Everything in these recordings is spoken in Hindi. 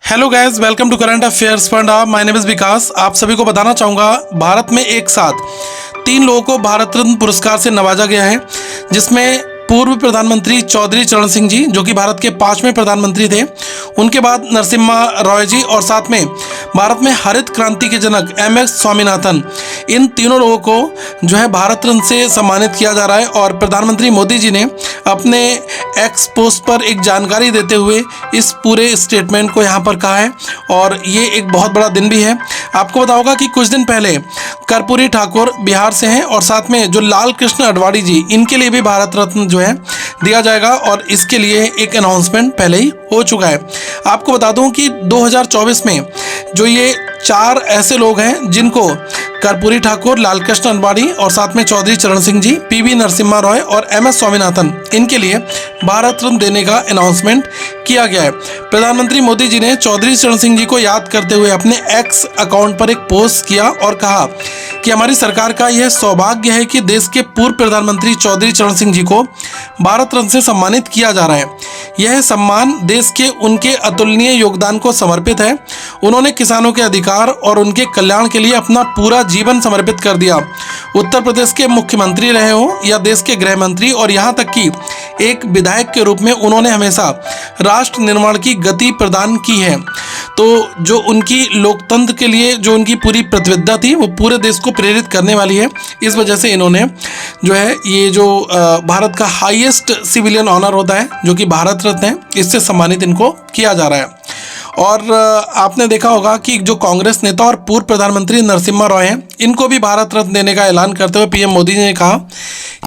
Hello guys, welcome to current affairs funda. My name is Vikas. आप सभी को बताना चाहूँगा, भारत में एक साथ 3 लोगों को भारत रत्न पुरस्कार से नवाजा गया है, जिसमें पूर्व प्रधानमंत्री चौधरी चरण सिंह जी, जो कि भारत के 5वें प्रधानमंत्री थे, उनके बाद नरसिम्हा रॉय जी, और साथ में भारत में हरित क्रांति के जनक MS स्वामीनाथन। इन तीनों लोगों को जो है भारत रत्न से सम्मानित किया जा रहा है। और प्रधानमंत्री मोदी जी ने अपने एक्स पोस्ट पर एक जानकारी देते हुए इस पूरे स्टेटमेंट को यहाँ पर कहा है, और ये एक बहुत बड़ा दिन भी है। आपको बताऊंगा कि कुछ दिन पहले कर्पूरी ठाकुर बिहार से हैं, और साथ में जो लाल कृष्ण आडवाणी जी, इनके लिए भी भारत रत्न जो है दिया जाएगा, और इसके लिए एक अनाउंसमेंट पहले ही हो चुका है। आपको बता दूं कि 2024 में जो ये 4 ऐसे लोग हैं जिनको कर्पूरी ठाकुर, लालकृष्ण आडवाणी और साथ में चौधरी चरण सिंह जी, PV नरसिम्हा रॉय और MS स्वामीनाथन, इनके लिए भारत रत्न देने का अनाउंसमेंट किया गया है। प्रधानमंत्री मोदी जी ने चौधरी चरण सिंह जी को याद करते हुए अपने एक्स अकाउंट पर एक पोस्ट किया और कहा कि हमारी सरकार का यह सौभाग्य है कि देश के पूर्व प्रधानमंत्री चौधरी चरण सिंह जी को भारत रत्न से सम्मानित किया जा रहा है। यह सम्मान देश के उनके अतुलनीय योगदान को समर्पित है। उन्होंने किसानों के अधिकार और उनके कल्याण के लिए अपना पूरा जीवन समर्पित कर दिया। उत्तर प्रदेश के मुख्यमंत्री रहे हो या देश के गृह मंत्री, और यहाँ तक कि एक विधायक के रूप में उन्होंने हमेशा राष्ट्र निर्माण की गति प्रदान की है। तो जो उनकी लोकतंत्र के लिए जो उनकी पूरी प्रतिबद्धता थी, वो पूरे देश को प्रेरित करने वाली है। इस वजह से इन्होंने जो है ये जो भारत का हाईएस्ट सिविलियन ऑनर होता है, जो कि भारत रत्न है, इससे सम्मानित इनको किया जा रहा है। और आपने देखा होगा कि जो कांग्रेस नेता और पूर्व प्रधानमंत्री नरसिम्हा रॉय हैं, इनको भी भारत रत्न देने का ऐलान करते हुए PM मोदी जी ने कहा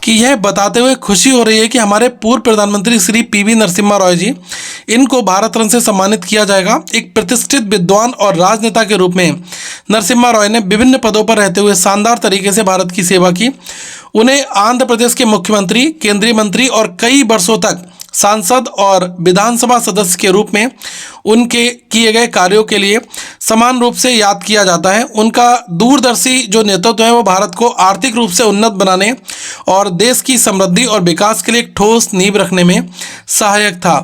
कि यह बताते हुए खुशी हो रही है कि हमारे पूर्व प्रधानमंत्री श्री PV नरसिम्हा रॉय जी, इनको भारत रत्न से सम्मानित किया जाएगा। एक प्रतिष्ठित विद्वान और राजनेता के रूप में नरसिम्हा रॉय ने विभिन्न पदों पर रहते हुए शानदार तरीके से भारत की सेवा की। उन्हें आंध्र प्रदेश के मुख्यमंत्री, केंद्रीय मंत्री और कई वर्षों तक सांसद और विधानसभा सदस्य के रूप में उनके किए गए कार्यों के लिए समान रूप से याद किया जाता है। उनका दूरदर्शी जो नेतृत्व है, वो भारत को आर्थिक रूप से उन्नत बनाने और देश की समृद्धि और विकास के लिए एक ठोस नींव रखने में सहायक था।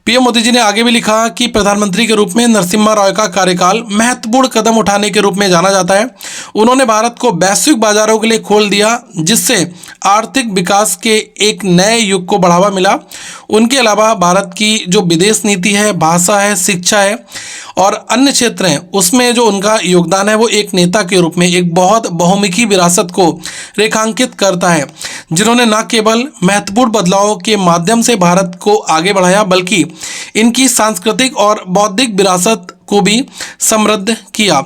PM मोदी जी ने आगे भी लिखा कि प्रधानमंत्री के रूप में नरसिम्हा रॉय का कार्यकाल महत्वपूर्ण कदम उठाने के रूप में जाना जाता है। उन्होंने भारत को वैश्विक बाजारों के लिए खोल दिया, जिससे आर्थिक विकास के एक नए युग को बढ़ावा मिला। उनके अलावा भारत की जो विदेश नीति है, भाषा है, शिक्षा है और अन्य क्षेत्र हैं, उसमें जो उनका योगदान है, वो एक नेता के रूप में एक बहुत बहुमुखी विरासत को रेखांकित करता है, जिन्होंने न केवल महत्वपूर्ण बदलावों के माध्यम से भारत को आगे बढ़ाया, बल्कि इनकी सांस्कृतिक और बौद्धिक विरासत को भी समृद्ध किया।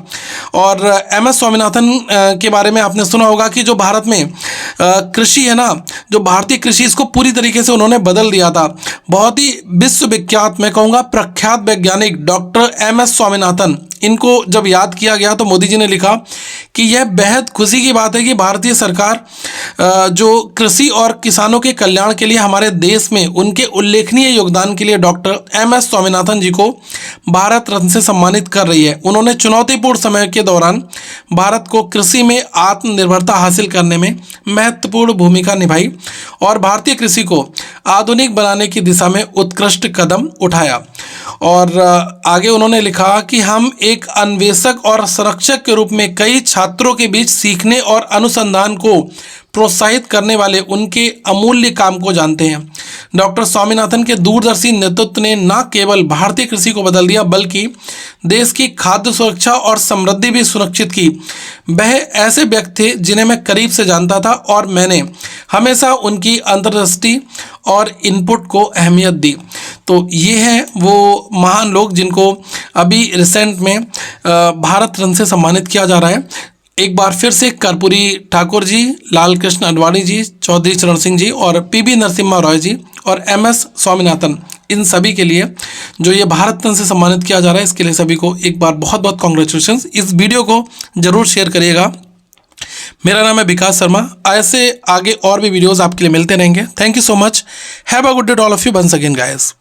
और MS स्वामीनाथन के बारे में आपने सुना होगा कि जो भारत में कृषि है ना, जो भारतीय कृषि, इसको पूरी तरीके से उन्होंने बदल दिया था। बहुत ही विश्वविख्यात, मैं कहूँगा प्रख्यात वैज्ञानिक डॉक्टर MS स्वामीनाथन, इनको जब याद किया गया तो मोदी जी ने लिखा कि यह बेहद खुशी की बात है कि भारतीय सरकार जो कृषि और किसानों के कल्याण के लिए हमारे देश में उनके उल्लेखनीय योगदान के लिए डॉक्टर MS स्वामीनाथन जी को भारत रत्न से सम्मानित कर रही है। उन्होंने चुनौतीपूर्ण समय के दौरान भारत को कृषि में आत्मनिर्भरता हासिल करने में महत्वपूर्ण भूमिका निभाई और भारतीय कृषि को आधुनिक बनाने की दिशा में उत्कृष्ट कदम उठाया। और आगे उन्होंने लिखा कि हम एक अन्वेषक और संरक्षक के रूप में कई छात्रों के बीच सीखने और अनुसंधान को प्रोत्साहित करने वाले उनके अमूल्य काम को जानते हैं। डॉक्टर स्वामीनाथन के दूरदर्शी नेतृत्व ने न केवल भारतीय कृषि को बदल दिया, बल्कि देश की खाद्य सुरक्षा और समृद्धि भी सुनिश्चित की। वह ऐसे व्यक्ति थे जिन्हें मैं करीब से जानता था, और मैंने हमेशा उनकी अंतर्दृष्टि और इनपुट को अहमियत दी। तो ये हैं वो महान लोग जिनको अभी रिसेंट में भारत रत्न से सम्मानित किया जा रहा है। एक बार फिर से कर्पूरी ठाकुर जी, लाल कृष्ण आडवाणी जी, चौधरी चरण सिंह जी और PV नरसिम्हा रॉय जी और MS स्वामीनाथन, इन सभी के लिए जो ये भारत रत्न से सम्मानित किया जा रहा है, इसके लिए सभी को एक बार बहुत बहुत कॉन्ग्रेचुलेशंस। इस वीडियो को जरूर शेयर करिएगा। मेरा नाम है विकास शर्मा। ऐसे आगे और भी वीडियोज़ आपके लिए मिलते रहेंगे। Thank you so much. Have a good day to all of you. Once again guys.